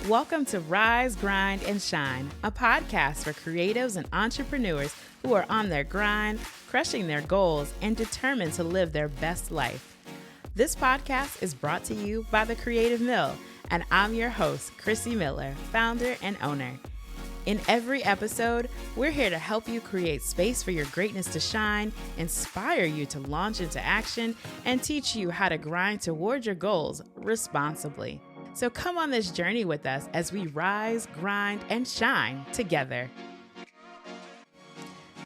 Welcome to Rise, Grind, and Shine, a podcast for creatives and entrepreneurs who are on their grind, crushing their goals, and determined to live their best life. This podcast is brought to you by The Creative Mill, and I'm your host, Chrissy Miller, founder and owner. In every episode, we're here to help you create space for your greatness to shine, inspire you to launch into action, and teach you how to grind toward your goals responsibly. So come on this journey with us as we rise, grind, and shine together.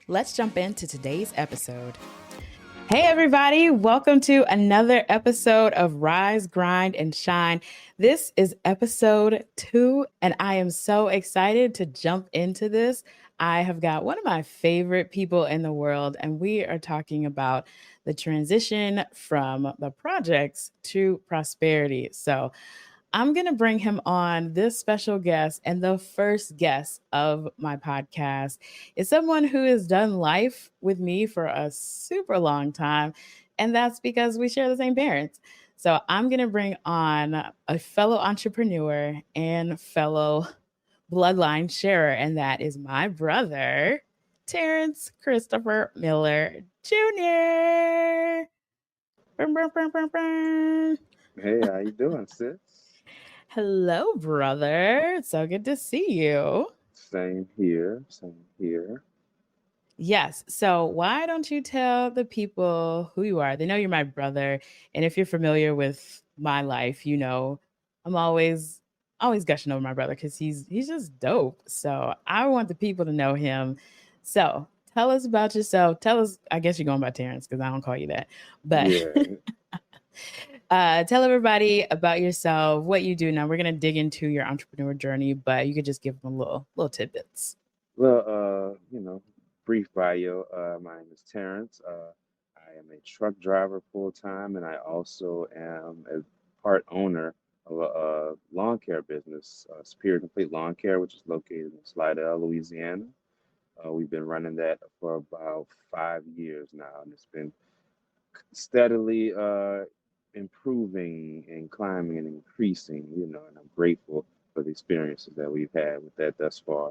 Let's jump into today's episode. Hey everybody, welcome to another episode of Rise, Grind, and Shine. This is episode 2, and I am so excited to jump into this. I have got one of my favorite people in the world, and we are talking about the transition from the projects to prosperity. So I'm going to bring him on, this special guest, and the first guest of my podcast is someone who has done life with me for a super long time, and that's because we share the same parents. So I'm going to bring on a fellow entrepreneur and fellow bloodline sharer, and that is my brother, Terence Christopher Miller Jr. Hey, how you doing, sis? Hello, brother. It's so good to see you. Same here, same here. Yes. So, why don't you tell the people who you are? They know you're my brother, and if you're familiar with my life, you know I'm always gushing over my brother because he's just dope. So, I want the people to know him. So, tell us about yourself. Tell us. I guess you're going by Terrence because I don't call you that, but. Yeah. Tell everybody about yourself, what you do. Now we're gonna dig into your entrepreneur journey, but you could just give them a little tidbits. Well, brief bio. My name is Terrence. I am a truck driver full time, and I also am a part owner of a lawn care business, Superior Complete Lawn Care, which is located in Slidell, Louisiana. We've been running that for about 5 years now, and it's been steadily improving and climbing and increasing, and I'm grateful for the experiences that we've had with that thus far.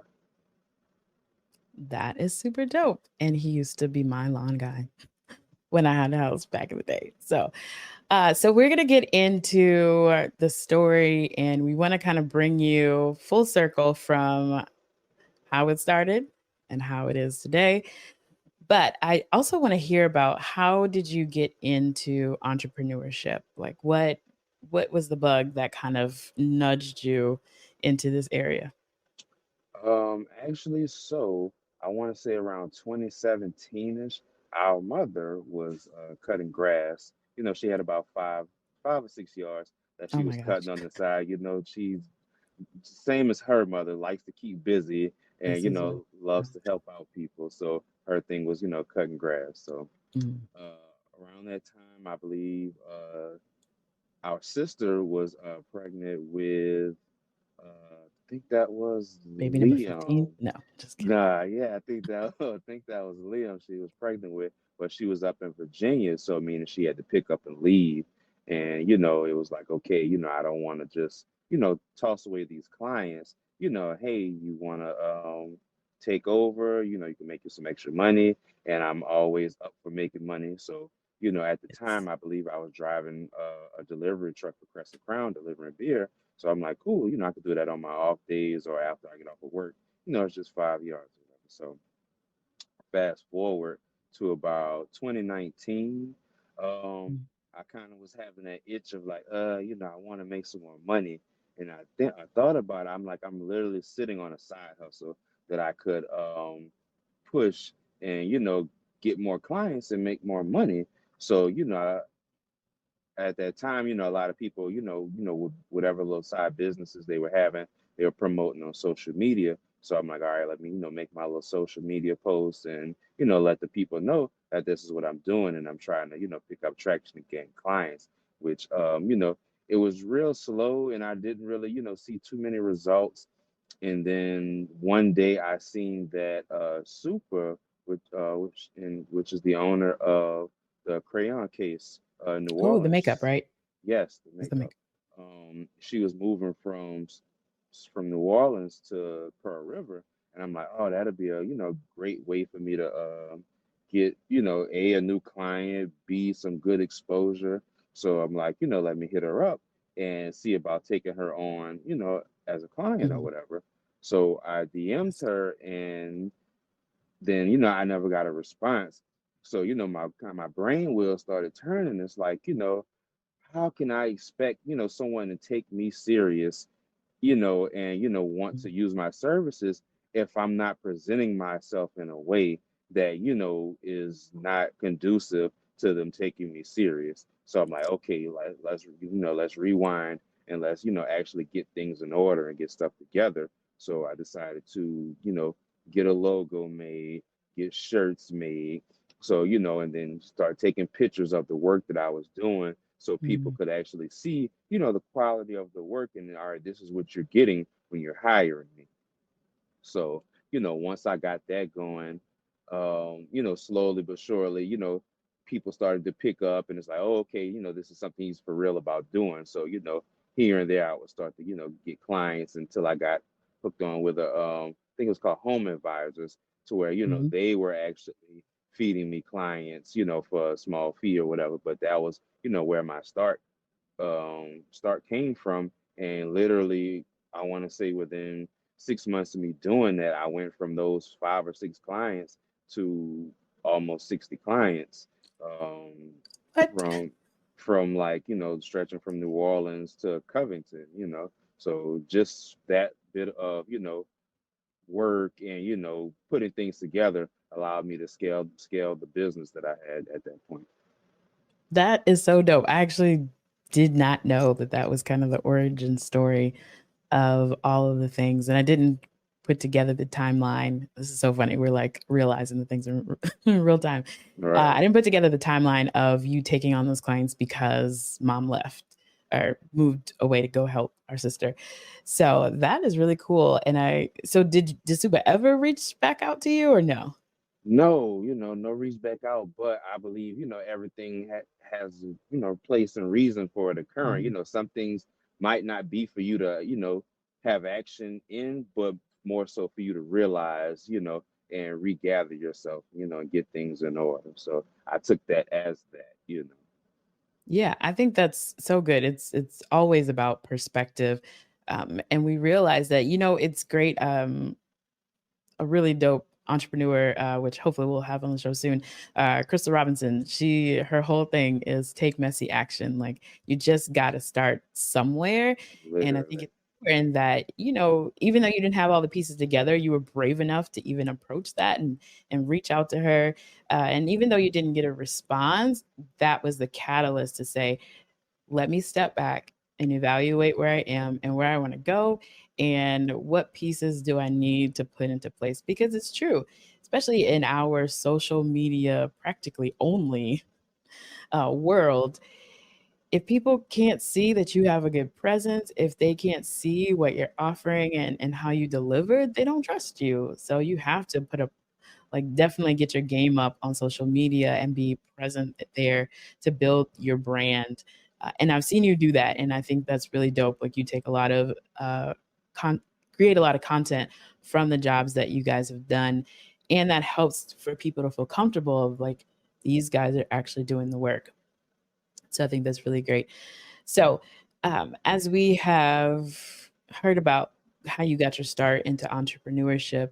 That is super dope. And he used to be my lawn guy when I had a house back in the day. So we're gonna get into the story, and we want to kind of bring you full circle from how it started and how it is today. But I also want to hear about, how did you get into entrepreneurship? Like what was the bug that kind of nudged you into this area? Actually, so I want to say around 2017-ish, our mother was cutting grass. She had about 5 or 6 yards that Oh she my was cutting gosh. on the side. She's same as her mother, likes to keep busy and This is a loves to help out people. So her thing was cutting grass. So mm, around that time, I believe our sister was pregnant with I think that was baby number 15. Liam. No, just kidding. Nah, yeah, I think that I think that was Liam she was pregnant with, but she was up in Virginia, so meaning she had to pick up and leave. And it was like, okay, I don't want to just, toss away these clients. Hey, you want to take over, you can make you some extra money, and I'm always up for making money. So, at the It's time, I believe I was driving a delivery truck for Crescent Crown delivering beer. So I'm like, cool, I could do that on my off days or after I get off of work. It's just 5 yards or whatever. So fast forward to about 2019, um, mm, I kind of was having that itch of like, I want to make some more money. And I thought about it. I'm like, I'm literally sitting on a side hustle that I could push and get more clients and make more money. So at that time, a lot of people, with whatever little side businesses they were having, they were promoting on social media. So I'm like, all right, let me, make my little social media posts and, let the people know that this is what I'm doing and I'm trying to, pick up traction and gain clients, which, it was real slow and I didn't really, see too many results. And then one day I seen that Super, which is the owner of the Crayon Case, New oh, the makeup, Orleans. right? Yes, the It's the makeup. makeup. She was moving from from New Orleans to Pearl River, and I'm like, oh, that'll be a great way for me to get a new client, b some good exposure. So I'm like, let me hit her up and see about taking her on, as a client or Mhm. whatever. So I DM'd Yes. her, and then I never got a response. So my brain wheel started turning. It's like, how can I expect someone to take me serious, and want to Mhm. use my services if I'm not presenting myself in a way that is not conducive to them taking me serious. So I'm like, okay, let's rewind, and let's actually get things in order and get stuff together. So I decided to get a logo made, get shirts made. So and then start taking pictures of the work that I was doing, so people Mhm. could actually see, the quality of the work, and all right, this is what you're getting when you're hiring me. So, once I got that going, slowly but surely, people started to pick up, and it's like, oh, okay, this is something he's for real about doing. So, here and there, I would start to, get clients until I got hooked on with I think it was called Home Advisors, to where, Mhm. they were actually feeding me clients, for a small fee or whatever. But that was, where my start came from. And literally, I want to say within 6 months of me doing that, I went from those 5 or 6 clients to almost 60 clients, um, What? from like stretching from New Orleans to Covington. So just that bit of work and putting things together allowed me to scale the business that I had at that point. That is so dope. I actually did not know that that was kind of the origin story of all of the things, and I didn't put together the timeline. This is so funny. We're like realizing the things in in real time. I Right. didn't put together the timeline of you taking on those clients because mom left or moved away to go help our sister. So that is really cool. And so did Suba ever reach back out to you or no? No, no reach back out, but I believe, everything has, place and reason for it occurring. Mhm. Some things might not be for you to, have action in, but more so for you to realize, and regather yourself, and get things in order. So I took that as that. Yeah, I think that's so good. It's always about perspective. And we realize that, it's great. A really dope entrepreneur, which hopefully we'll have on the show soon. Crystal Robinson, her whole thing is take messy action. Like you just got to start somewhere, and I think Literally. it's important that even though you didn't have all the pieces together, you were brave enough to even approach that and reach out to her. And even though you didn't get a response, that was the catalyst to say, let me step back and evaluate where I am and where I want to go and what pieces do I need to put into place. Because it's true, especially in our social media practically only world, if people can't see that you have a good presence, if they can't see what you're offering and how you deliver, they don't trust you. So you have to put up, like, definitely get your game up on social media and be present there to build your brand. And I've seen you do that, and I think that's really dope. Like you take a lot of con- create a lot of content from the jobs that you guys have done, and that helps for people to feel comfortable of like these guys are actually doing the work. So I think that's really great. So, as we have heard about how you got your start into entrepreneurship,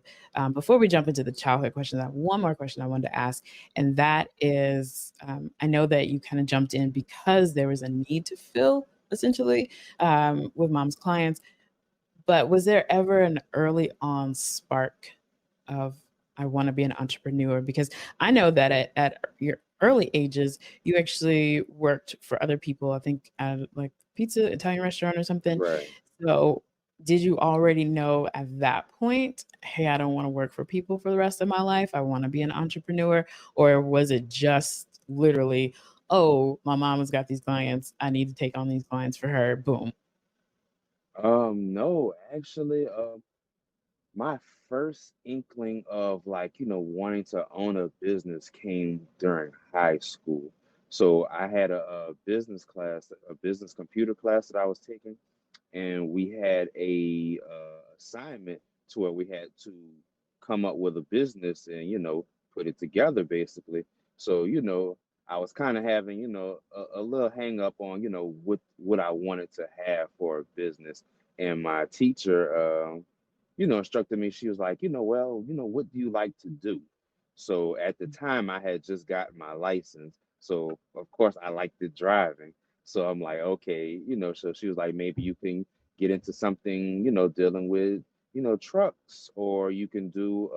before we jump into the childhood questions, I have one more question I wanted to ask. And that is I know that you kind of jumped in because there was a need to fill, essentially, with mom's clients. But was there ever an early on spark of I want to be an entrepreneur? Because I know that at your early ages, you actually worked for other people. I think at like pizza Italian restaurant or something. Right. So did you already know at that point, hey, I don't want to work for people for the rest of my life. I want to be an entrepreneur, or was it just literally, oh, my mom has got these clients. I need to take on these clients for her. Boom. No, actually, my first inkling of like wanting to own a business came during high school. So I had a business class, a business computer class that I was taking, and we had a assignment to where we had to come up with a business and put it together basically. So I was kind of having a little hang up on what I wanted to have for a business, and my teacher instructed me. She was like, well, what do you like to do? So at the time, I had just gotten my license. So, of course, I liked the driving. So I'm like, okay, so she was like, maybe you can get into something, dealing with, trucks, or you can do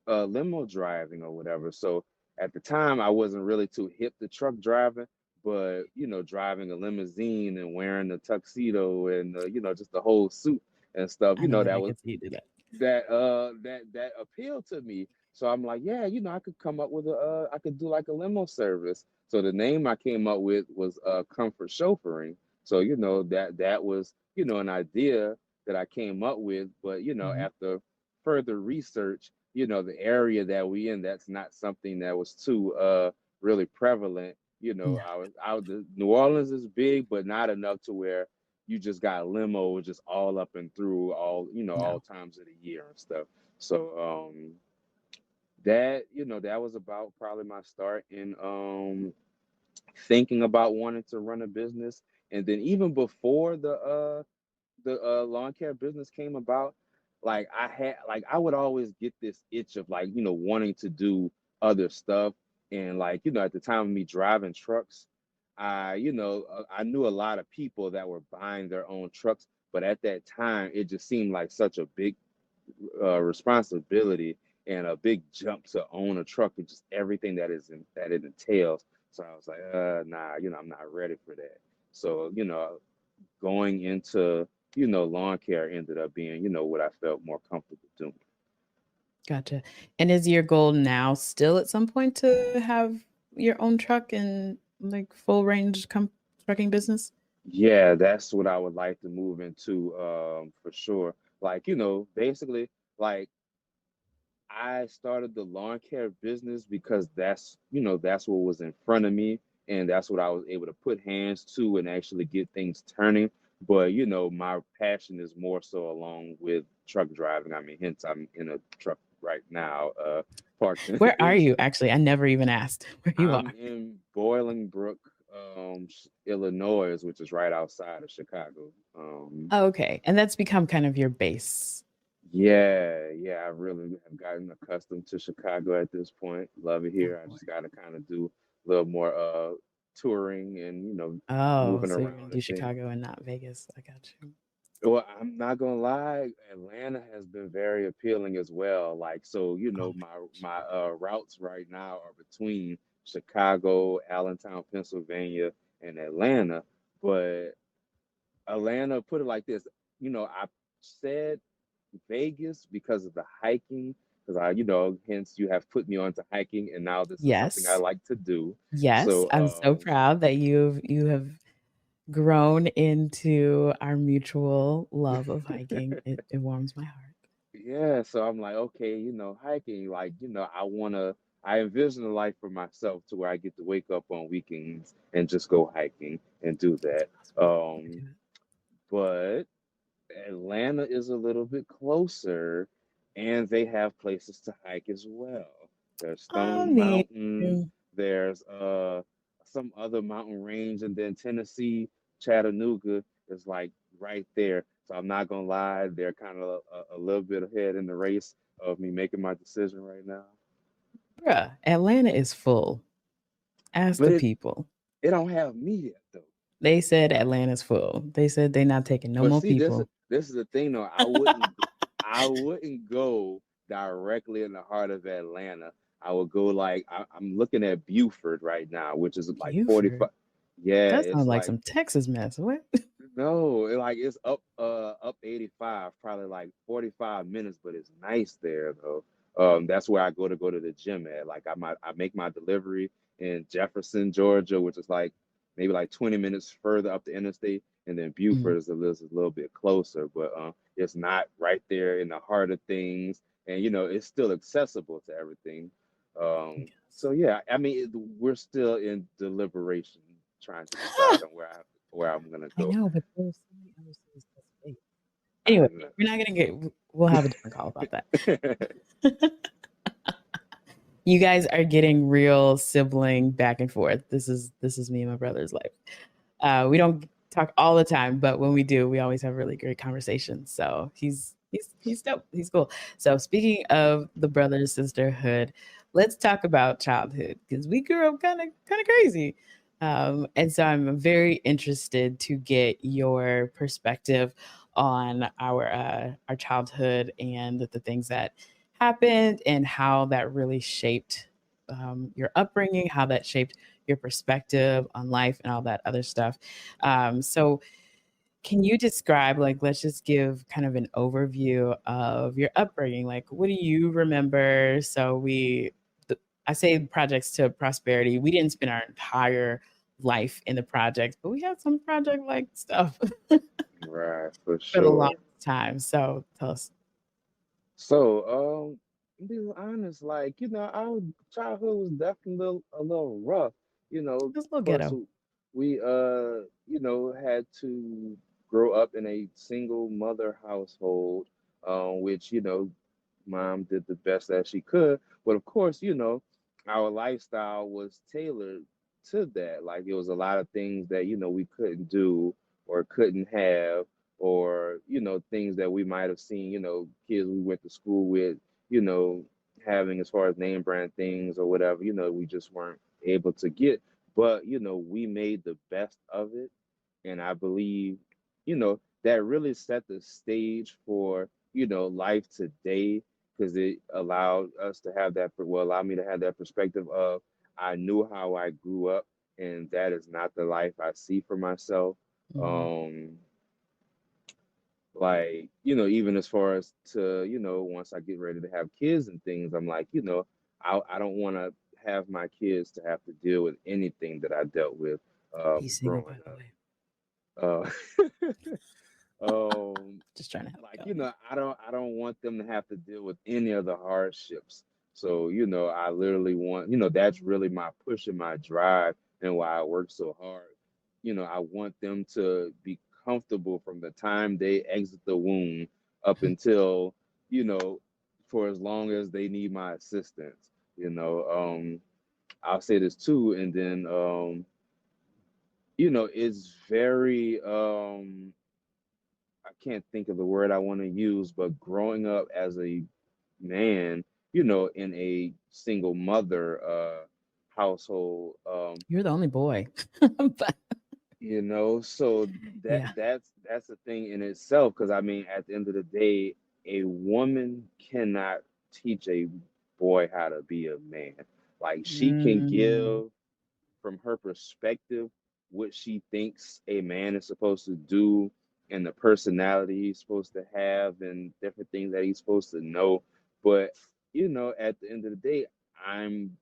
limo driving or whatever. So at the time, I wasn't really too hip to truck driving, but driving a limousine and wearing a tuxedo and just the whole suit and stuff, I know that that I was could see you do that. that appealed to me. So I'm like, yeah, I could come up with I could do like a limo service. So the name I came up with was comfort chauffeuring. So that was an idea that I came up with, but Hmm. after further research, the area that we in, that's not something that was too really prevalent. No, The New Orleans is big, but not enough to where you just got limos just all up and through all all no. times of the year and stuff. So that that was about probably my start in thinking about wanting to run a business. And then even before the lawn care business came about, like I would always get this itch of like wanting to do other stuff. And like at the time of me driving trucks, I knew a lot of people that were buying their own trucks, but at that time it just seemed like such a big responsibility and a big jump to own a truck and just everything that it entails. So I was like, nah, I'm not ready for that. So going into lawn care ended up being what I felt more comfortable doing. Gotcha. And is your goal now still at some point to have your own truck and like full range trucking business? Yeah, that's what I would like to move into, for sure. Like, basically, like I started the lawn care business because that's what was in front of me, and that's what I was able to put hands to and actually get things turning. But my passion is more so along with truck driving. I mean, hence I'm in a truck right now, parked Where are in. you actually? I never even asked where you I'm are. in Bolingbrook, Illinois, which is right outside of Chicago. Oh, okay. And that's become kind of your base. Yeah, yeah, I really have gotten accustomed to Chicago at this point. Love it Oh here. I boy. just got to kind of do a little more touring and Oh, moving so you're gonna around do and things. Chicago and not Vegas. I got you. Well, I'm not gonna lie, Atlanta has been very appealing as well. Like, so Oh my routes right now are between Chicago, Allentown, Pennsylvania, and Atlanta. But Atlanta, put it like this, I said Vegas because of the hiking, because hence you have put me onto hiking, and now this is something I yes. like to do. Yes. So, I'm so proud that you have grown into our mutual love of hiking. It warms my heart. yeah, so I'm like, okay, hiking, like, I envision a life for myself to where I get to wake up on weekends and just go hiking and do That's that. awesome. I Um, do it. but Atlanta is a little bit closer, and they have places to hike as well. There's I Stone mean, Mountain, there's some other mountain range, and then Tennessee, Chattanooga is like right there. So I'm not gonna lie, they're kind of a little bit ahead in the race of me making my decision right now. bruh, Atlanta is full. Ask But the it people. it don't have me yet though. They said Atlanta's full. They said they're not taking no But more see, this is people. this is the thing though. I wouldn't go directly in the heart of Atlanta. I would go like I'm looking at Buford right now, which is like Buford. 45. Yeah, That sounds it's like like some Texas mess. What? no, it's up 85, probably like 45 minutes, but it's nice there though. That's where I go to the gym at. Like I make my delivery in Jefferson, Georgia, which is like maybe like 20 minutes further up the interstate, and then Mm, Buford is a little bit closer, but it's not right there in the heart of things, and it's still accessible to everything. yes. So yeah, I mean we're still in deliberation, trying to decide on where I have to. where I'm gonna I go. know, but there's so many other cities that's big. I Anyway, know. we're not gonna get. We'll have a different call about that. You guys are getting real sibling back and forth. This is me and my brother's life. We don't talk all the time, but when we do, we always have really great conversations. So he's dope. He's cool. So speaking of the brother sisterhood, let's talk about childhood because we grew up kind of crazy. And so I'm very interested to get your perspective on our childhood and the things that happened and how that really shaped your upbringing, how that shaped your perspective on life and all that other stuff. So, can you describe, like, let's just give kind of an overview of your upbringing? Like, what do you remember? I say projects to prosperity. We didn't spend our entire life in the projects, but we had some project like stuff Right, for for the sure. longest time. So, tell us So, being honest, like, our childhood was definitely a little rough. this little Of course, ghetto. we, had to grow up in a single mother household, which, mom did the best that she could. But of course, our lifestyle was tailored to that. Like, it was a lot of things that, we couldn't do or couldn't have, or things that we might have seen, kids we went to school with, you know having, as far as name brand things or whatever, we just weren't able to get. But we made the best of it. And I believe that really set the stage for life today, because it allowed us to have that, well, allow me to have that perspective of, I knew how I grew up, and that is not the life I see for myself. Mhm. um like, even as far as to, once I get ready to have kids and things, I'm like, I don't want to have my kids to have to deal with anything that I dealt with He's single, by growing the up. way. um Just trying to help like, you out. I don't want them to have to deal with any of the hardships. So I literally want, that's really my push and my drive, and why I work so hard. I want them to be comfortable from the time they exit the womb up until, you know for as long as they need my assistance. I'll say this too, and then it's very, I can't think of the word I want to use, but growing up as a man, in a single mother household, You're the only boy. But so yeah. that's a thing in itself, because I mean, at the end of the day, a woman cannot teach a boy how to be a man. Like, she can Mm, give from her perspective what she thinks a man is supposed to do, and the personality he's supposed to have, and different things that he's supposed to know. But at the end of the day, I'm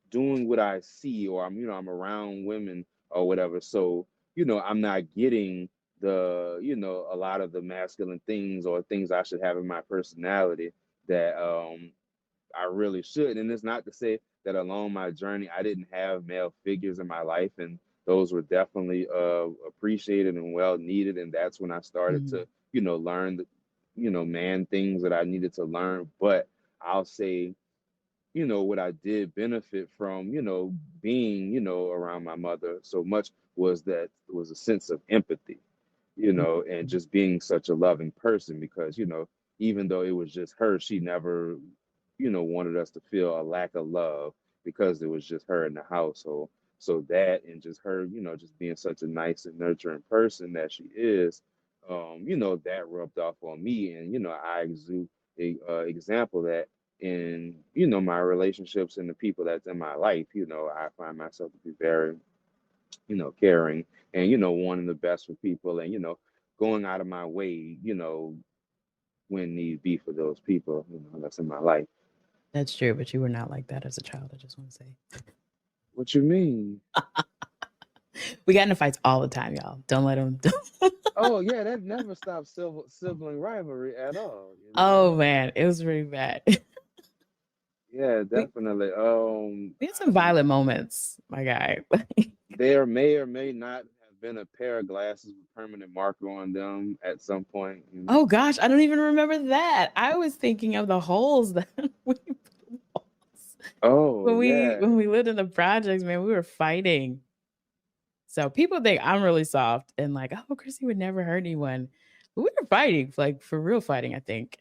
doing what I see, or I'm around women or whatever. So I'm not getting a lot of the masculine things, or things I should have in my personality, that I really should. And it's not to say that along my journey I didn't have male figures in my life, and those were definitely appreciated and well needed. And that's when I started mm, to learn the man things that I needed to learn. But I'll say, what I did benefit from, being around my mother so much, was a sense of empathy, mm, and just being such a loving person, because, even though it was just her, she never, wanted us to feel a lack of love, because it was just her in the household. So that, and just her, just being such a nice and nurturing person that she is, that rubbed off on me. And, I exude a example that in, my relationships and the people that's in my life. I find myself to be very, caring, and, wanting the best for people, and, going out of my way, when need be, for those people, that's in my life. that's true, but you were not like that as a child. I just want to say What you mean? we got into fights all the time, y'all. Don't let them. Oh yeah, that never stops sibling rivalry at all. Oh man, it was really bad. Yeah, we definitely. we had some violent moments, my guy. There may or may not have been a pair of glasses with permanent marker on them at some point, you know. Oh gosh, I don't even remember that. I was thinking of the holes that we put holes. Oh yeah. When we lived in the projects, man, we were fighting. So people think I'm really soft and like, oh, Chrissy would never hurt anyone. But we were fighting, like for real fighting, I think.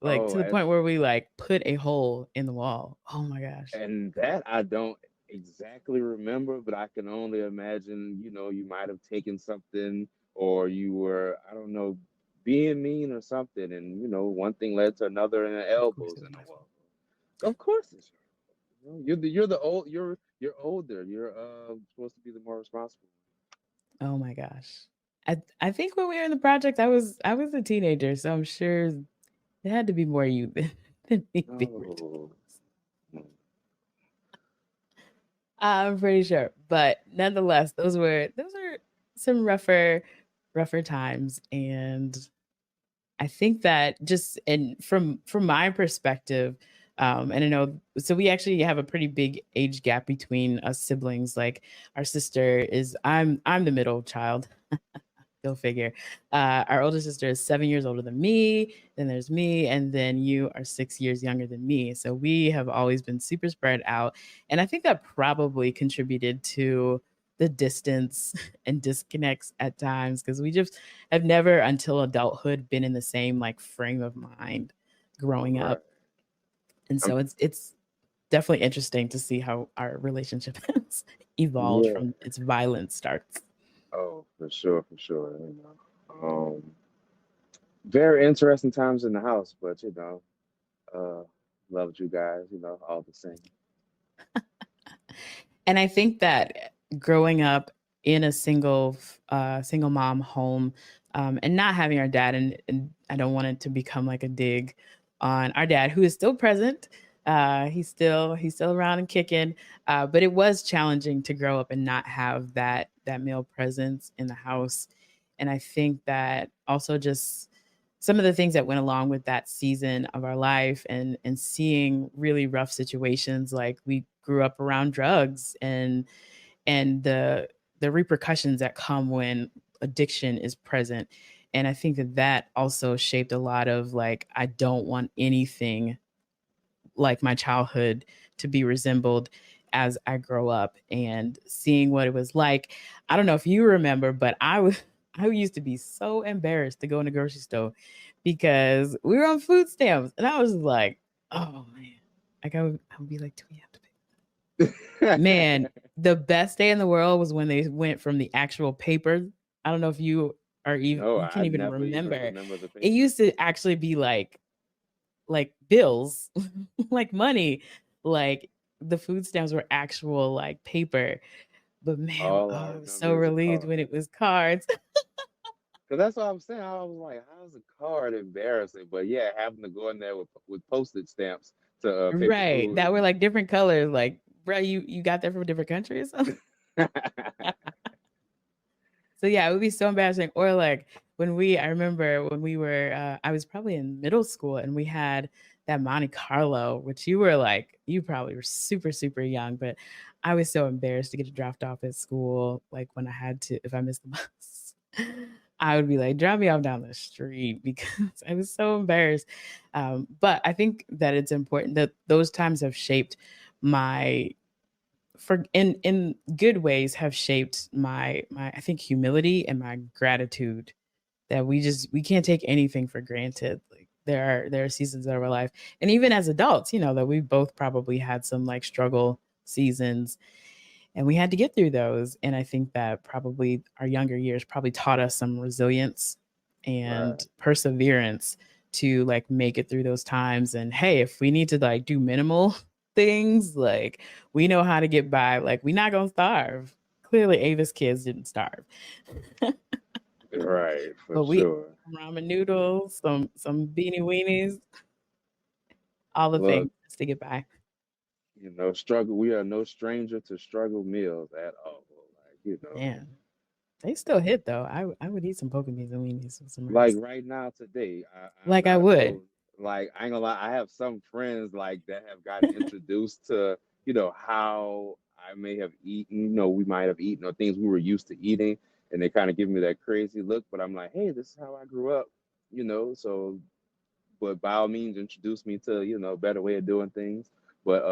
Like Oh, to the point where we like put a hole in the wall. Oh my gosh. and that I don't exactly remember, but I can only imagine, you might have taken something or you were, I don't know, being mean or something, and one thing led to another and the Of course elbows it was in the my fault. wall. Of course it's your fault. You're the old you're older. You're supposed to be the more responsible. Oh my gosh. I think when we were in the project, I was a teenager, so I'm sure it had to be more you than me being Oh. ridiculous. I'm pretty sure. But nonetheless, those were some rougher times. And I think that just and from my perspective, and I know so we actually have a pretty big age gap between us siblings. Like our sister is I'm the middle child. Go figure. Our older sister is 7 years older than me. Then there's me, and then you are 6 years younger than me. So we have always been super spread out, and I think that probably contributed to the distance and disconnects at times because we just have never until adulthood been in the same like frame of mind growing Right. up, and I'm, so it's definitely interesting to see how our relationship has evolved yeah. from its violent starts. Oh, for sure, for sure. Very interesting times in the house, but uh, loved you guys, all the same. And I think that growing up in a single mom home, and not having our dad, and I don't want it to become like a dig on our dad, who is still present. He's still around and kicking. But it was challenging to grow up and not have that male presence in the house. And I think that also just some of the things that went along with that season of our life and seeing really rough situations, like we grew up around drugs and the repercussions that come when addiction is present. And I think that also shaped a lot of like, I don't want anything like my childhood to be resembled as I grow up, and seeing what it was like. I don't know if you remember, but I used to be so embarrassed to go in the grocery store because we were on food stamps, and I was like, oh man, like I would be like, do we have to pay? Man, the best day in the world was when they went from the actual paper. I don't know if you are even No, you I can't even never even remember. remember the It paper. used to actually be like bills, like money, like the food stamps were actual like paper. But man, All I oh, I was so remember is a relieved card. when it was cards. Cause that's what I'm saying. I was like, how's a card embarrassing? But yeah, having to go in there with postage stamps to pay for Right. food That were and like different colors. Like, bro, you got that from a different country or something? So yeah, it would be so embarrassing. Or like I remember when we were, I was probably in middle school and we had that Monte Carlo, which you were like, you probably were super, super young, but I was so embarrassed to get it dropped off at school. Like when I had to, if I missed the bus, I would be like, drop me off down the street because I was so embarrassed. But I think that it's important that those times have shaped my for in good ways have shaped my I think humility and my gratitude, that we can't take anything for granted. Like there are seasons of our life, and even as adults, that we both probably had some like struggle seasons, and we had to get through those. And I think that probably our younger years probably taught us some resilience right. and perseverance to like make it through those times. And hey, if we need to like do minimal things, like we know how to get by. Like we're not gonna starve. Clearly Avis kids didn't starve. Right, for But we sure. ramen noodles, some beanie weenies, all the things Look, just to get by. struggle. We are no stranger to struggle meals at all. Man, they still hit though. I would eat some poke beans and weenies with some Like rice. right now today, I'm Like I not would. opposed. Like I ain't gonna lie, I have some friends like that have gotten introduced to, how I may have eaten, we might have eaten or things we were used to eating, and they kind of give me that crazy look. But I'm like, hey, this is how I grew up, so but by all means introduce me to a better way of doing things. But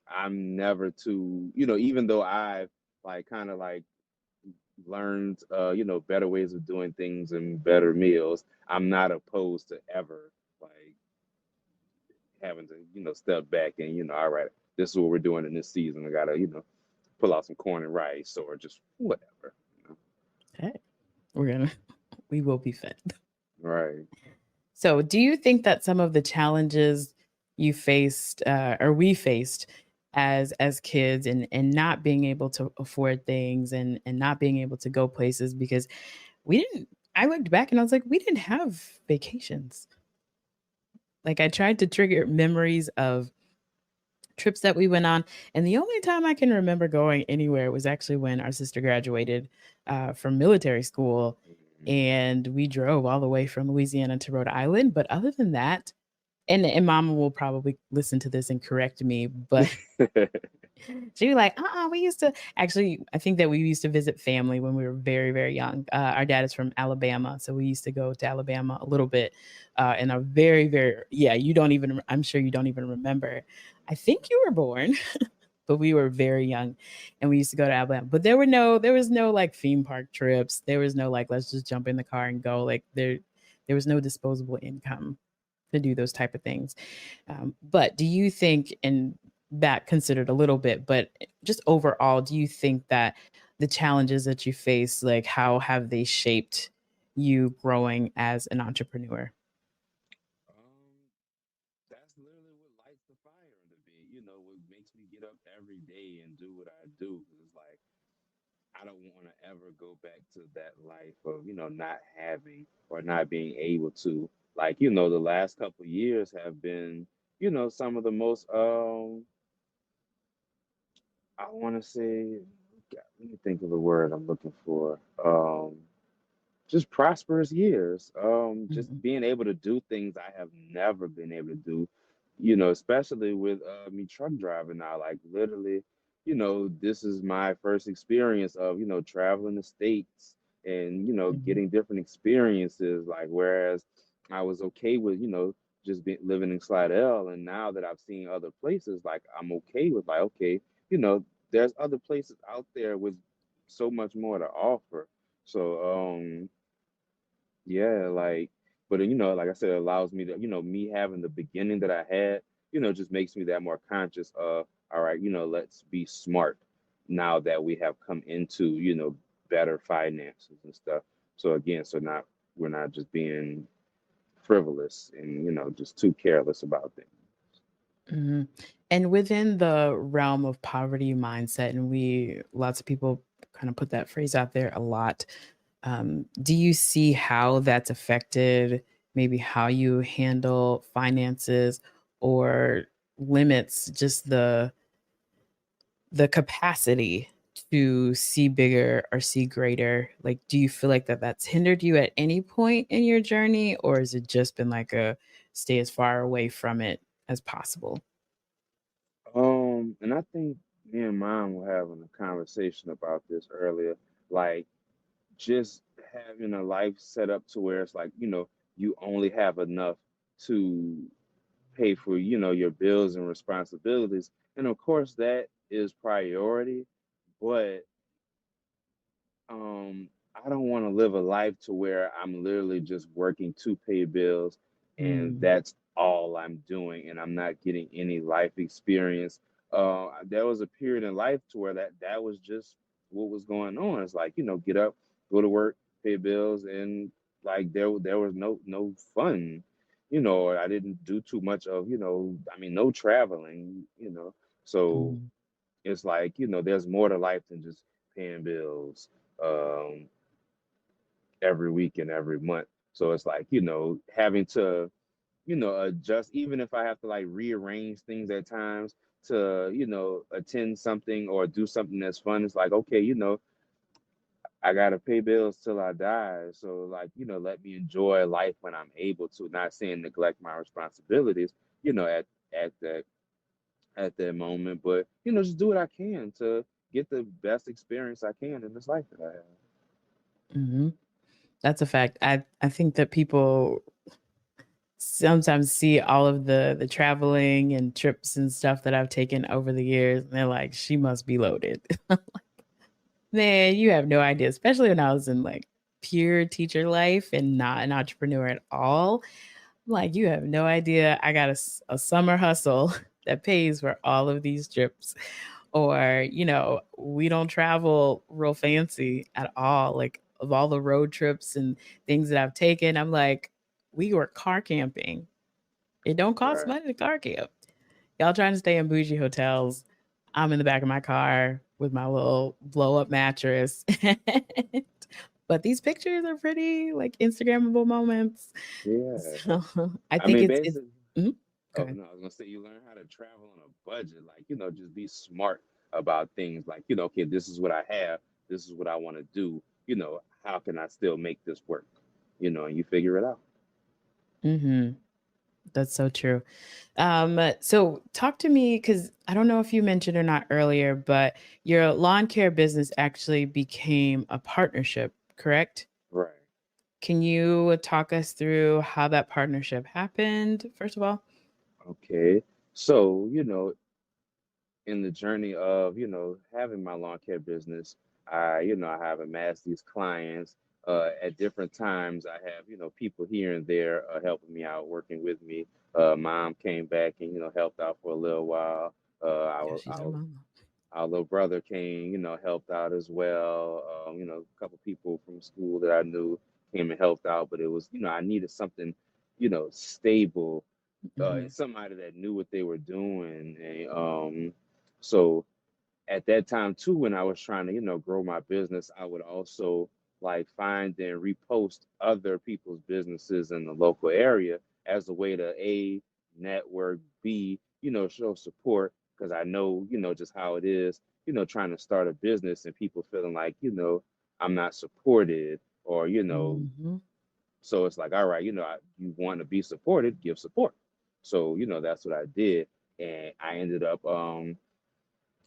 I'm never too, even though I've like kind of like learned better ways of doing things and better meals, I'm not opposed to ever like having to step back and all right, this is what we're doing in this season. I gotta pull out some corn and rice or just whatever. Okay, we're gonna we will be fed. Right. So, do you think that some of the challenges you faced or we faced as kids and not being able to afford things and not being able to go places because we didn't I looked back and I was like, we didn't have vacations. Like I tried to trigger memories of trips that we went on, and the only time I can remember going anywhere was actually when our sister graduated from military school, and we drove all the way from Louisiana to Rhode Island. But other than that, and Mama will probably listen to this and correct me, but she was like, we used to actually, I think that we used to visit family when we were very, very young. Our dad is from Alabama. So we used to go to Alabama a little bit and a very, very, yeah, I'm sure you don't even remember. I think you were born, but we were very young and we used to go to Alabama. But there was no like theme park trips. There was no like, let's just jump in the car and go. Like there was no disposable income to do those type of things. But do you think, and that considered a little bit, but just overall, do you think that the challenges that you face, like how have they shaped you growing as an entrepreneur? um that's literally what lights the fire under me, what makes me get up every day and do what I do. 'Cause it's like I don't want to ever go back to that life of not having or not being able to, like, the last couple of years have been some of the most I want to say, God, let me think of the word I'm looking for. Just prosperous years. Just Mhm, being able to do things I have never been able to do, especially with me truck driving now. Like literally, this is my first experience of, traveling the states and, mhm, getting different experiences. Like whereas I was okay with, just living in Slidell, and now that I've seen other places, like I'm okay with like, okay, there's other places out there with so much more to offer. So yeah, like, but like I said, it allows me to, me having the beginning that I had, just makes me that more conscious of, all right, let's be smart now that we have come into, better finances and stuff. So again, we're not just being frivolous and, just too careless about things. mhm. And within the realm of poverty mindset, and lots of people kind of put that phrase out there a lot. Do you see how that's affected maybe how you handle finances or limits just the capacity to see bigger or see greater? Like, do you feel like that's hindered you at any point in your journey, or has it just been like a stay as far away from it as possible? And I think me and mom were having a conversation about this earlier. Like, just having a life set up to where it's like, you only have enough to pay for, your bills and responsibilities. And of course that is priority, but I don't want to live a life to where I'm literally just working to pay bills and Mm, that's all I'm doing and I'm not getting any life experience. There was a period in life to where that was just what was going on. It's like, get up, go to work, pay bills, and like there was no fun. I didn't do too much of, I mean no traveling. So mhm, it's like, there's more to life than just paying bills um, every week and every month. So it's like, having to, adjust, even if I have to like rearrange things at times to, attend something or do something that's fun. It's like, okay, I gotta pay bills till I die. So like, let me enjoy life when I'm able to, not saying neglect my responsibilities, at that at that moment. But just do what I can to get the best experience I can in this life that I have. Hmm. That's a fact. I think that people sometimes see all of the traveling and trips and stuff that I've taken over the years, and they're like, "She must be loaded." Man, you have no idea. Especially when I was in like pure teacher life and not an entrepreneur at all. Like, you have no idea. I got a summer hustle that pays for all of these trips. Or, we don't travel real fancy at all. Like, of all the road trips and things that I've taken, I'm like, we were car camping. It don't cost Right. money to car camp. Y'all trying to stay in bougie hotels. I'm in the back of my car with my little blow up mattress. But these pictures are pretty like Instagrammable moments. Yeah. So I I think mean, it's basically. mhm. Go Oh ahead. no, I was gonna say you learn how to travel on a budget. Like, just be smart about things. Like, okay, this is what I have. This is what I want to do. How can I still make this work? And you figure it out. Hmm. That's so true. So talk to me because I don't know if you mentioned or not earlier, but your lawn care business actually became a partnership, correct? Right. Can you talk us through how that partnership happened, first of all? Okay. So, in the journey of having my lawn care business, I have amassed these clients. At different times I have people here and there helping me out, working with me. Mom came back and helped out for a little while. Yeah, our, she's your our mama. our little brother came, helped out as well. A couple people from school that I knew came and helped out, but it was, I needed something, stable, and Hmm. somebody that knew what they were doing. And so at that time too, when I was trying to grow my business, I would also like find and repost other people's businesses in the local area as a way to a network, b show support, because I know just how it is, trying to start a business and people feeling like I'm not supported, or Hmm. so it's like, all right, you want to be supported, give support. So that's what I did, and I ended up and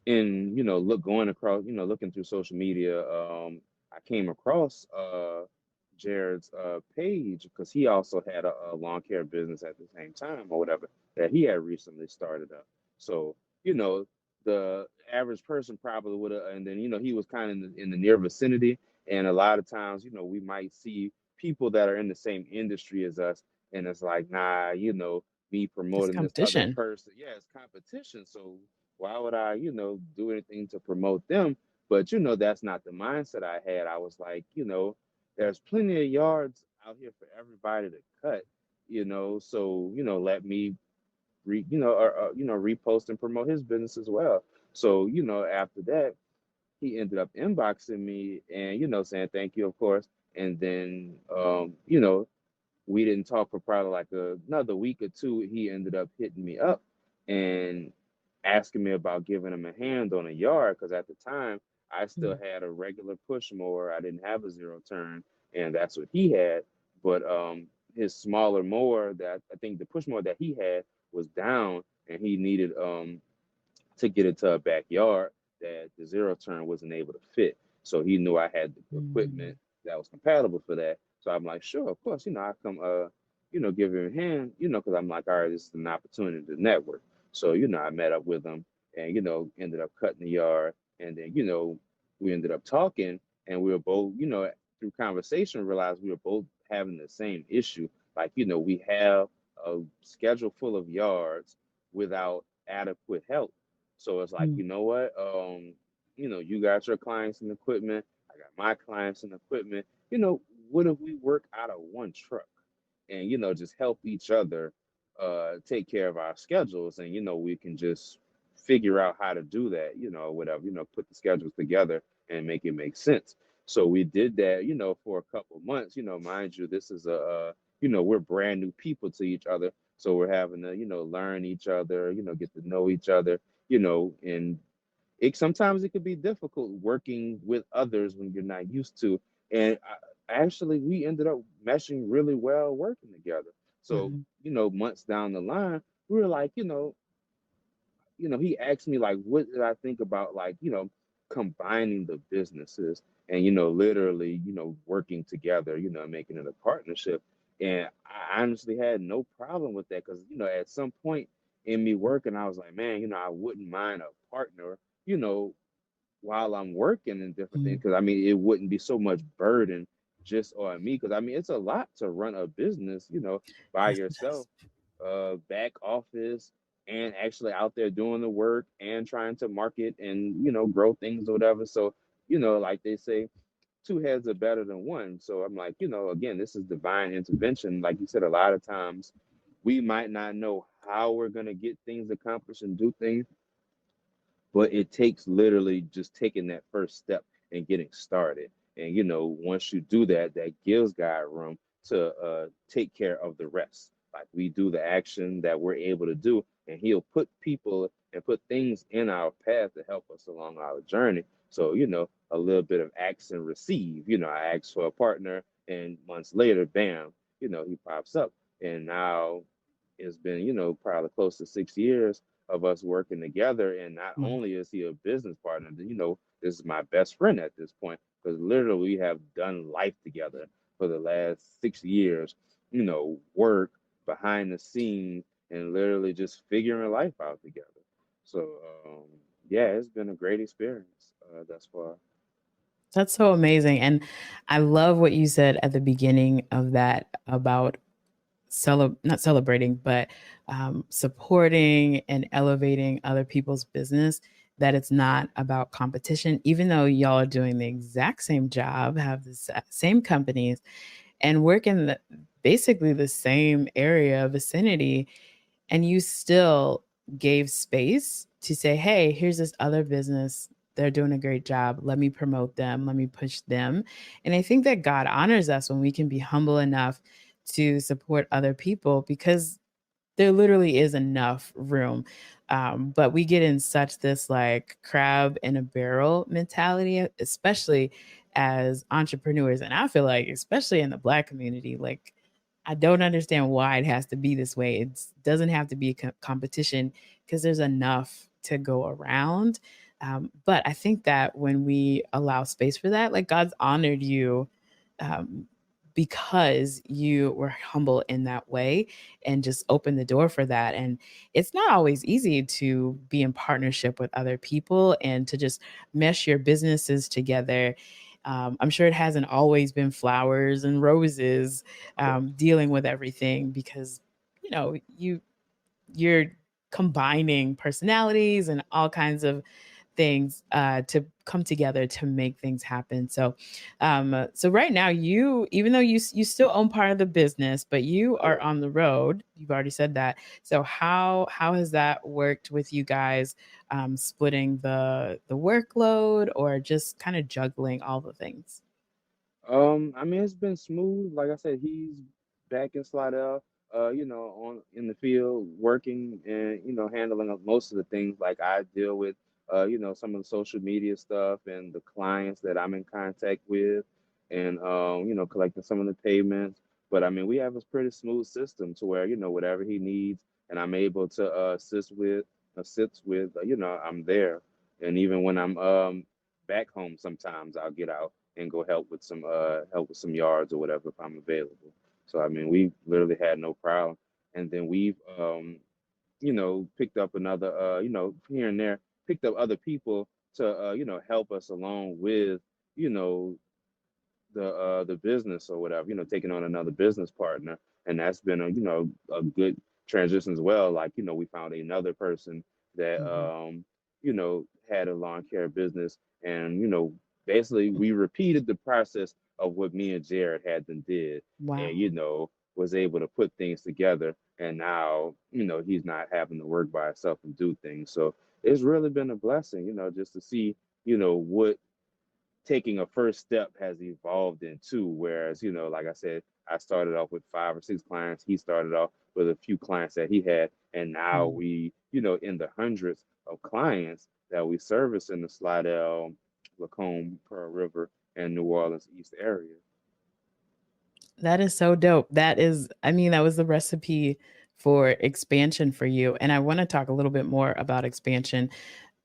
look going across, looking through social media, I came across Jared's page because he also had a lawn care business at the same time or whatever that he had recently started up. So you know the average person probably would have, and then he was kind of in the near vicinity, and a lot of times we might see people that are in the same industry as us, and it's like, nah, me It's promoting this other competition. person, yeah, it's competition. So why would I, do anything to promote them? But that's not the mindset I had. I was like, there's plenty of yards out here for everybody to cut, so let me repost and promote his business as well. So after that, he ended up inboxing me and saying thank you, of course. And then we didn't talk for probably like another week or two. He ended up hitting me up and asking me about giving him a hand on a yard, because at the time I still Mm. had a regular push mower. I didn't have a zero turn, and that's what he had. But his smaller mower, that I think the push mower that he had was down, and he needed to get into a backyard that the zero turn wasn't able to fit. So he knew I had the equipment Mhm. that was compatible for that. So I'm like, sure, of course, I come, give him a hand, because I'm like, all right, this is an opportunity to network. So, I met up with him and, ended up cutting the yard. And then, we ended up talking, and we were both, through conversation, realized we were both having the same issue. Like, we have a schedule full of yards without adequate help. So it's like, Mm. what? You got your clients and equipment. I got my clients and equipment. What if we work out of one truck and, just help each other take care of our schedules, and, we can just figure out how to do that, whatever, put the schedules together and make it make sense. So we did that, for a couple of months, mind you, this is we're brand new people to each other. So we're having to, learn each other, get to know each other, and sometimes it could be difficult working with others when you're not used to. And actually, we ended up meshing really well working together. So Mhm. months down the line, we were like, he asked me like, what did I think about like, combining the businesses and, literally, working together, making it a partnership. And I honestly had no problem with that because, at some point in me working, I was like, man, I wouldn't mind a partner, you know, while I'm working and different things. Mm. Because I mean, it wouldn't be so much burden just on me. Because I mean, it's a lot to run a business, by Yes, it yourself, does. back office, and actually out there doing the work and trying to market and grow things or whatever. So like they say, two heads are better than one. So I'm like, again, this is divine intervention. Like you said, a lot of times we might not know how we're gonna get things accomplished and do things, but it takes literally just taking that first step and getting started. And once you do that, that gives God room to take care of the rest. Like we do the action that we're able to do, and He'll put people and put things in our path to help us along our journey. So a little bit of ask and receive. I asked for a partner, and months later, bam, he pops up, and now it's been probably close to 6 years of us working together. And not Wow. only is he a business partner, this is my best friend at this point because literally we have done life together for the last 6 years, work behind the scenes and literally just figuring life out together. So, yeah, it's been a great experience thus far. That's so amazing. And I love what you said at the beginning of that about not celebrating, but supporting and elevating other people's business. That it's not about competition, even though y'all are doing the exact same job, have the same companies, and work in basically the same area vicinity, and you still gave space to say, hey, here's this other business, they're doing a great job, let me promote them, let me push them. And I think that God honors us when we can be humble enough to support other people, because there literally is enough room. But we get in such this like crab in a barrel mentality, especially as entrepreneurs. And I feel like, especially in the Black community, like, I don't understand why it has to be this way. It doesn't have to be a competition, because there's enough to go around. But I think that when we allow space for that, like God's honored you, um, because you were humble in that way and just opened the door for that. And it's not always easy to be in partnership with other people and to just mesh your businesses together. I'm sure it hasn't always been flowers and roses, Of course. dealing with everything, because you're combining personalities and all kinds of things to come together to make things happen. So right now, even though you still own part of the business, but you are Yeah. on the road. You've already said that. So how has that worked with you guys, splitting the workload, or just kind of juggling all the things? I mean, it's been smooth. Like I said, he's back in Slidell, on in the field working and handling of most of the things like I deal with, some of the social media stuff and the clients that I'm in contact with, and collecting some of the payments. But I mean, we have a pretty smooth system to where whatever he needs, and I'm able to assist with, I'm there. And even when I'm back home, sometimes I'll get out and go help with some yards or whatever if I'm available. So I mean, we literally had no problem. And then we've picked up another here and there, picked up other people to help us along with you know the business or whatever, taking on another business partner. And that's been a good transition as well. Like, we found another person that Mhm. had a lawn care business, and basically we repeated the process of what me and Jared had done did, and Wow. was able to put things together. And now he's not having to work by himself and do things. So it's really been a blessing, just to see what taking a first step has evolved into. Whereas, like I said, I started off with 5 or 6 clients. He started off with a few clients that he had. And now Mhm. we, in the hundreds of clients that we service in the Slidell, Lacombe, Pearl River, and New Orleans East area. That is so dope. That is, I mean, that was the recipe for expansion for you. And I want to talk a little bit more about expansion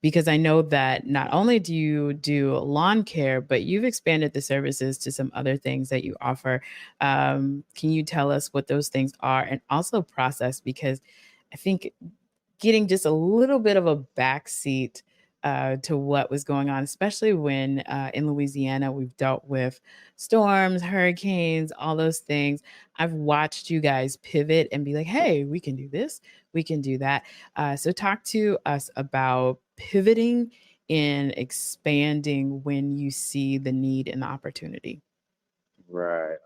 because I know that not only do you do lawn care, but you've expanded the services to some other things that you offer. Can you tell us what those things are and also process? Because I think getting just a little bit of a backseat to what was going on, especially when in Louisiana we've dealt with storms, hurricanes, all those things. I've watched you guys pivot and be like, hey, we can do this, we can do that. So, talk to us about pivoting and expanding when you see the need and the opportunity. Right.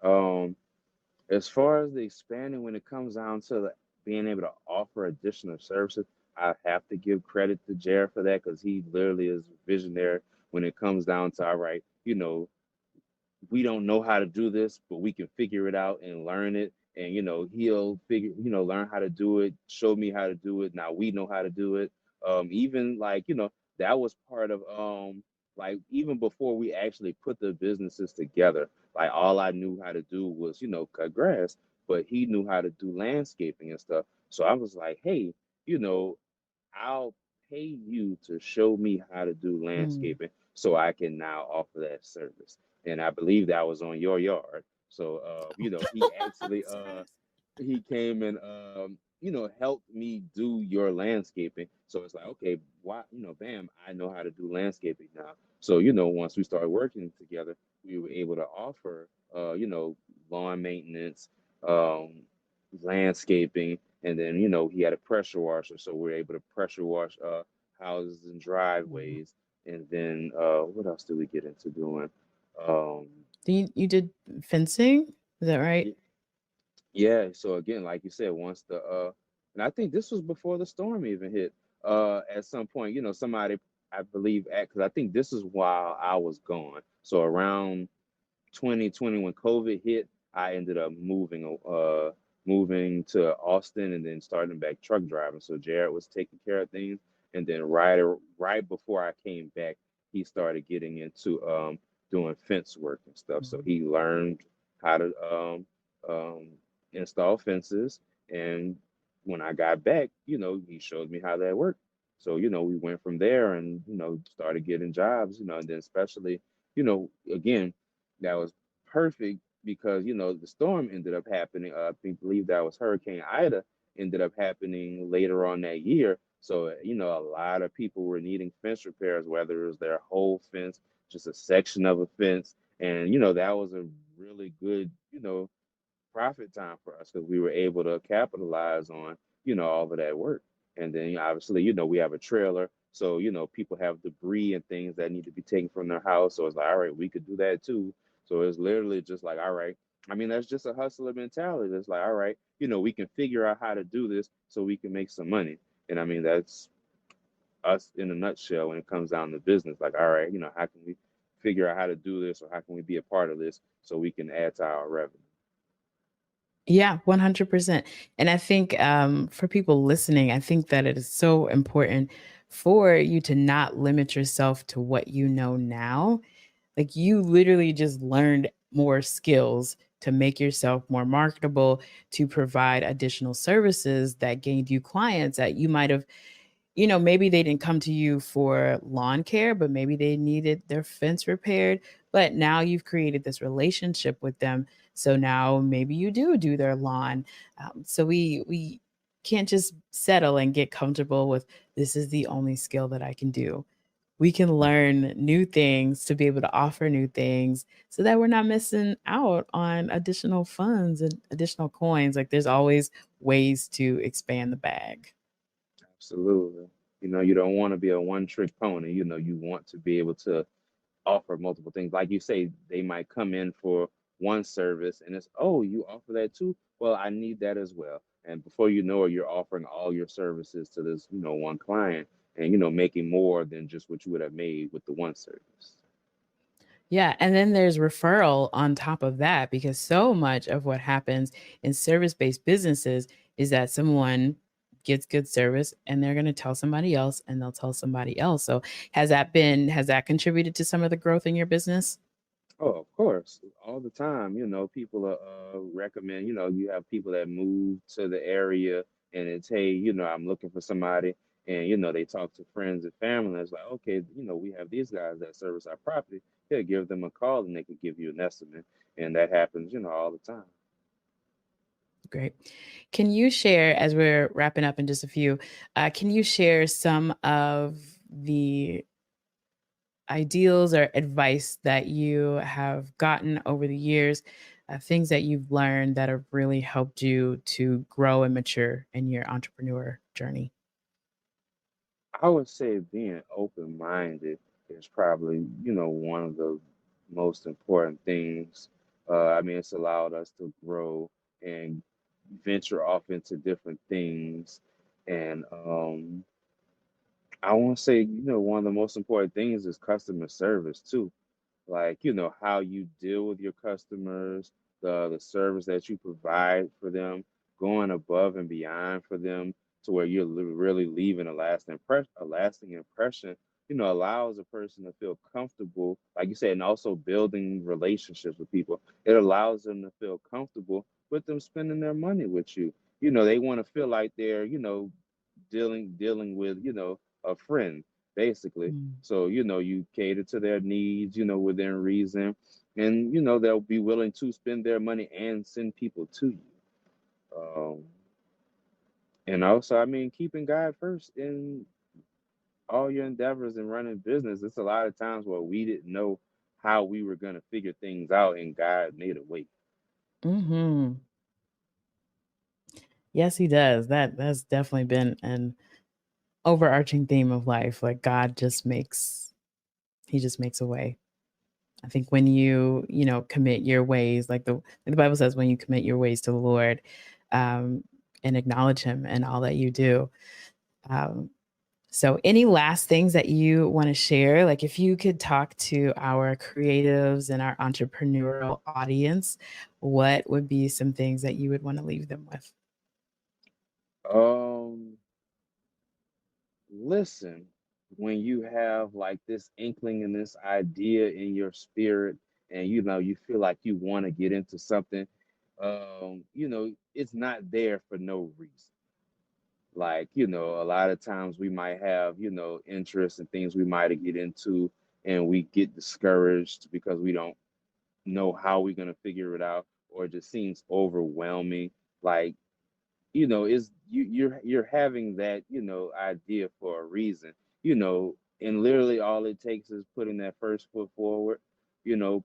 As far as the expanding, when it comes down to being able to offer additional services, I have to give credit to Jared for that because he literally is visionary when it comes down to, all right, we don't know how to do this, but we can figure it out and learn it. And he'll learn how to do it, show me how to do it. Now we know how to do it. Even like, that was part of like even before we actually put the businesses together, like all I knew how to do was, cut grass, but he knew how to do landscaping and stuff. So I was like, hey, you know, I'll pay you to show me how to do Mm. landscaping so I can now offer that service. And I believe that was on your yard. So, he actually Yes. he came and helped me do your landscaping. So it's like, okay, why, bam, I know how to do landscaping now. So, once we started working together, we were able to offer lawn maintenance, um, landscaping, and then he had a pressure washer, so we are able to pressure wash houses and Mhm. driveways. And then what else did we get into doing? Um, You did fencing? Is that right? y- yeah. So again, like you said, once and I think this was before the storm even hit. At some point, somebody, I believe, because I think this is while I was gone. So around 2020 when COVID hit, I ended up moving to Austin and then starting back truck driving. So Jared was taking care of things, and then right before I came back, he started getting into doing fence work and stuff. So Mhm. he learned how to um, install fences, and when I got back, he showed me how that worked. So we went from there and started getting jobs, and then especially again, that was perfect because the storm ended up happening. I think believe that was Hurricane Ida ended up happening later on that year. So a lot of people were needing fence repairs, whether it was their whole fence, just a section of a fence, and that was a really good profit time for us because we were able to capitalize on all of that work. And then obviously we have a trailer, so people have debris and things that need to be taken from their house, so it's like, all right, we could do that too. So it's literally just like, all right, I mean, that's just a hustler mentality. It's like, all right, we can figure out how to do this so we can make some money. And I mean, that's us in a nutshell when it comes down to business. Like, all right, how can we figure out how to do this, or how can we be a part of this so we can add to our revenue? Yeah, 100%. And I think for people listening, I think that it is so important for you to not limit yourself to what you know now. Like you literally just learned more skills to make yourself more marketable, to provide additional services that gained you clients that you might have, maybe they didn't come to you for lawn care, but maybe they needed their fence repaired. But now you've created this relationship with them. So now maybe you do their lawn. So we can't just settle and get comfortable with this is the only skill that I can do. We can learn new things to be able to offer new things so that we're not missing out on additional funds and additional coins. Like there's always ways to expand the bag. Absolutely. You don't want to be a one trick pony. You want to be able to offer multiple things. Like you say, they might come in for one service and it's, oh, you offer that too? Well, I need that as well. And before you know it, you're offering all your services to this, one client and, making more than just what you would have made with the one service. Yeah, and then there's referral on top of that because so much of what happens in service-based businesses is that someone gets good service and they're going to tell somebody else and they'll tell somebody else. So has that contributed to some of the growth in your business? Oh, of course, all the time. People recommend. You have people that move to the area. and it's, hey, I'm looking for somebody, and they talk to friends and family, and it's like, okay, we have these guys that service our property. Yeah, give them a call, and they could give you an estimate, and that happens, all the time. Great. Can you share, as we're wrapping up in just a few, can you share some of the ideals or advice that you have gotten over the years, things that you've learned that have really helped you to grow and mature in your entrepreneur journey? I would say being open minded is probably, one of the most important things. I mean, it's allowed us to grow and venture off into different things. And I want to say, one of the most important things is customer service too, like how you deal with your customers, the service that you provide for them, going above and beyond for them, to where you're really leaving a lasting impression, allows a person to feel comfortable, like you said, and also building relationships with people. It allows them to feel comfortable with them spending their money with you. They want to feel like they're, dealing with, a friend, basically. Mm. So, you cater to their needs, within reason, and they'll be willing to spend their money and send people to you. Um, and also, I mean, keeping God first in all your endeavors and running business. It's a lot of times where we didn't know how we were going to figure things out, and God made a way. Hmm. Yes, he does. That's definitely been an overarching theme of life. Like God just makes, he just makes a way. I think when you commit your ways, like the Bible says, when you commit your ways to the Lord, um, and acknowledge Him in all that you do. Um, so, any last things that you want to share? Like, if you could talk to our creatives and our entrepreneurial audience, what would be some things that you would want to leave them with? Um, Listen, when you have like this inkling and this idea in your spirit, and you feel like you want to get into something, it's not there for no reason. Like, a lot of times we might have, interests and things we might get into, and we get discouraged because we don't know how we're gonna figure it out, or it just seems overwhelming. Like, is you're having that, idea for a reason, and literally all it takes is putting that first foot forward,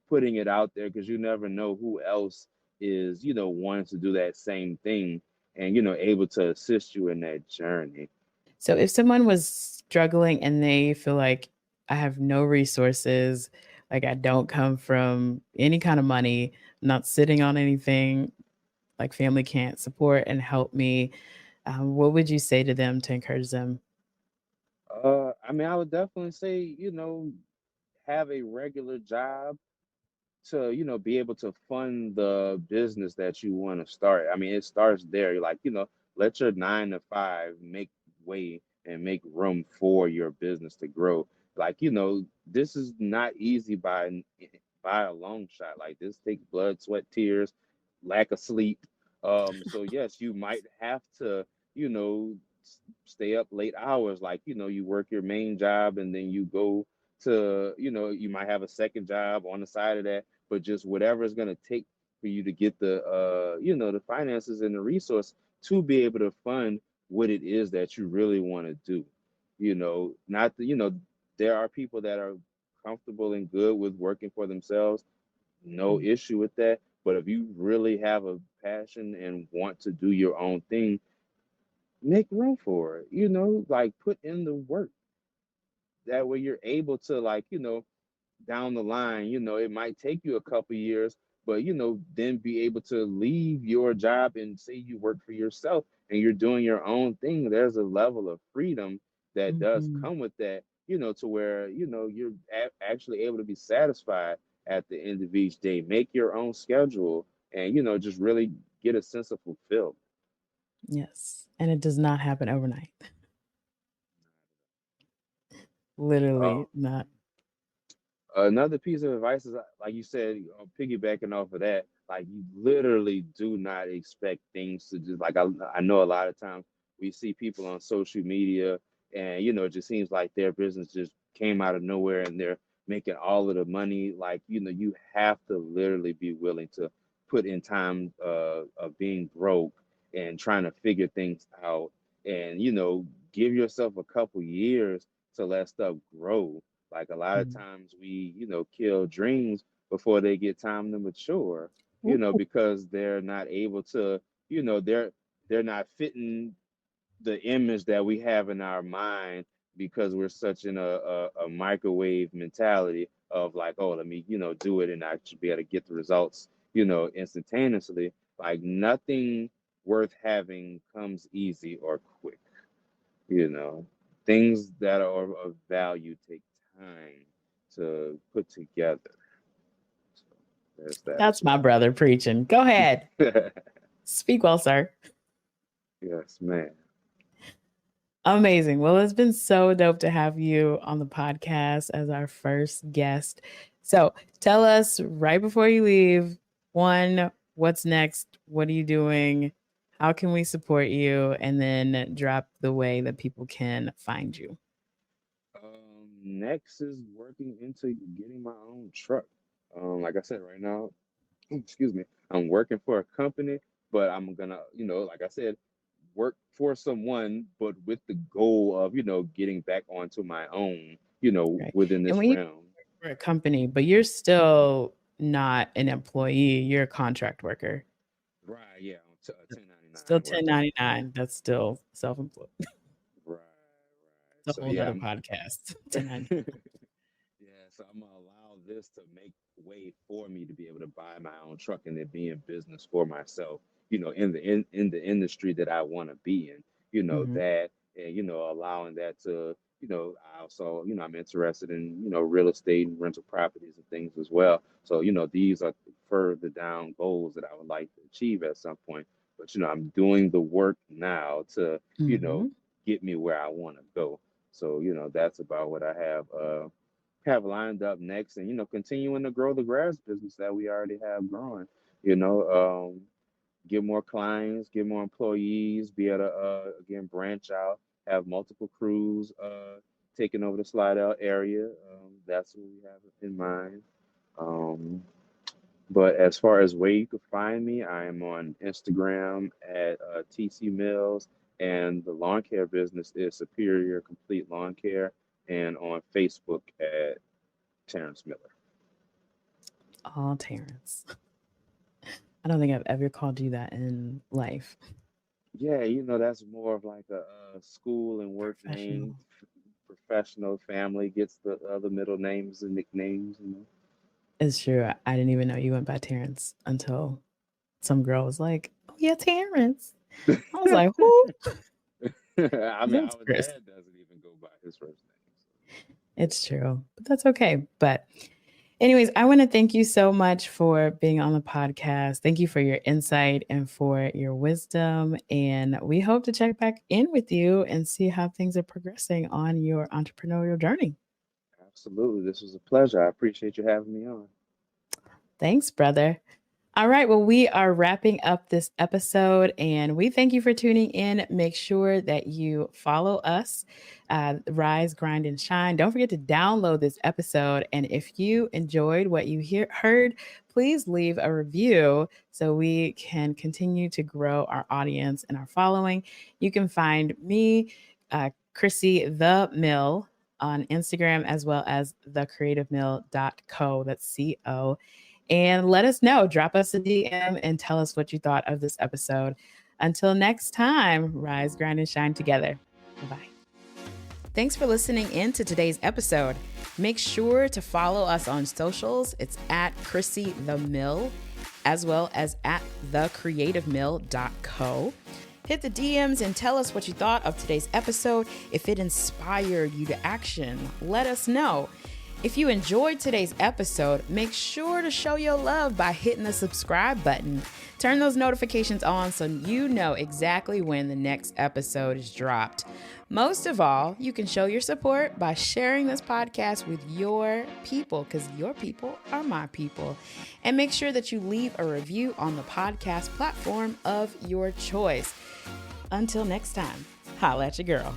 putting it out there, because you never know who else is, wanting to do that same thing, and able to assist you in that journey. So, if someone was struggling and they feel like I have no resources, like I don't come from any kind of money, I'm not sitting on anything, like family can't support and help me, what would you say to them to encourage them? I mean, I would definitely say, have a regular job to be able to fund the business that you want to start. I mean, it starts there. You're like, let your 9 to 5 make way and make room for your business to grow. Like, this is not easy by a long shot. Like, this takes blood, sweat, tears, lack of sleep. So yes, you might have to, you know stay up late hours. Like, you work your main job, and then you go to, you might have a second job on the side of that, but just whatever it's going to take for you to get the finances and the resource to be able to fund what it is that you really want to do. Not the, there are people that are comfortable and good with working for themselves, no Mm. issue with that. But if you really have a passion and want to do your own thing, make room for it. Like, put in the work. That way you're able to, like, down the line, it might take you a couple years, but then be able to leave your job and say you work for yourself and you're doing your own thing. There's a level of freedom that does Mhm. come with that, to where, you're actually able to be satisfied at the end of each day, make your own schedule, and, just really get a sense of fulfillment. Yes, and it does not happen overnight. Literally not. Another piece of advice is, like you said, piggybacking off of that, like, you literally do not expect things to just, like, I know a lot of times we see people on social media, and it just seems like their business just came out of nowhere, and they're making all of the money. Like, you have to literally be willing to put in time of being broke and trying to figure things out, and give yourself a couple years to let stuff grow. Like, a lot of Mm. times we kill dreams before they get time to mature, Ooh. because they're not able to, they're not fitting the image that we have in our mind, because we're such in a microwave mentality of like, oh, let me do it, and I should be able to get the results instantaneously. Like, nothing worth having comes easy or quick. you know Things that are of value take time to put together. So there's that as That's my well. brother preaching. Go ahead. Speak well, sir. Yes, man. Amazing. Well, it's been so dope to have you on the podcast as our first guest. So tell us right before you leave, one, what's next? What are you doing? How can we support you? And then drop the way that people can find you. Next is working into getting my own truck. Like I said, right now, excuse me, I'm working for a company, but I'm gonna, like I said, work for someone, but with the goal of, getting back onto my own, Right. within And this when you realm. work for a company, but you're still not an employee, you're a contract worker. Right, yeah, on Still 1099 working. 1099. That's still self employed. Right, right. It's a So whole yeah, nother podcast. 1099. I'm Yeah, so I'm gonna allow this to make way for me to be able to buy my own truck and then be in business for myself, in the industry that I want to be in, Mhm. that, and allowing that to, I also, I'm interested in, real estate and rental properties and things as well. So, these are further down goals that I would like to achieve at some point. But I'm doing the work now to, Mhm. get me where I want to go. So, that's about what I have lined up next, and continuing to grow the grass business that we already have growing. you know get more clients, get more employees, be able to again branch out, have multiple crews taking over the Slidell area. That's what we have in mind. um, but as far as where you can find me, I am on Instagram at TC Mills, and the lawn care business is Superior Complete Lawn Care, and on Facebook at Terence Miller. All Terrence. I don't think I've ever called you that in life. Yeah, that's more of like a school and work name. Professional. Professional family gets the other middle names and nicknames. It's true. I didn't even know you went by Terrence until some girl was like, "Oh yeah, Terrence." I was like, "Who?" I mean, That's our Chris. dad doesn't even go by his first name. It's true, but that's okay. But anyways, I want to thank you so much for being on the podcast. Thank you for your insight and for your wisdom. And we hope to check back in with you and see how things are progressing on your entrepreneurial journey. Absolutely. This was a pleasure. I appreciate you having me on. Thanks, brother. All right. Well, we are wrapping up this episode and we thank you for tuning in. Make sure that you follow us, Rise, Grind, and Shine. Don't forget to download this episode. And if you enjoyed what you heard, please leave a review so we can continue to grow our audience and our following. You can find me, Chrissy the Mill, on Instagram, as well as thecreativemill.co. That's CO, and let us know. Drop us a DM and tell us what you thought of this episode. Until next time, rise, grind, and shine together. Bye bye. Thanks for listening in to today's episode. Make sure to follow us on socials. It's at Chrissy the Mill, as well as at thecreativemill.co. Hit the DMs and tell us what you thought of today's episode. If it inspired you to action, let us know. If you enjoyed today's episode, make sure to show your love by hitting the subscribe button. Turn those notifications on so you know exactly when the next episode is dropped. Most of all, you can show your support by sharing this podcast with your people, because your people are my people. And make sure that you leave a review on the podcast platform of your choice. Until next time, holla at your girl.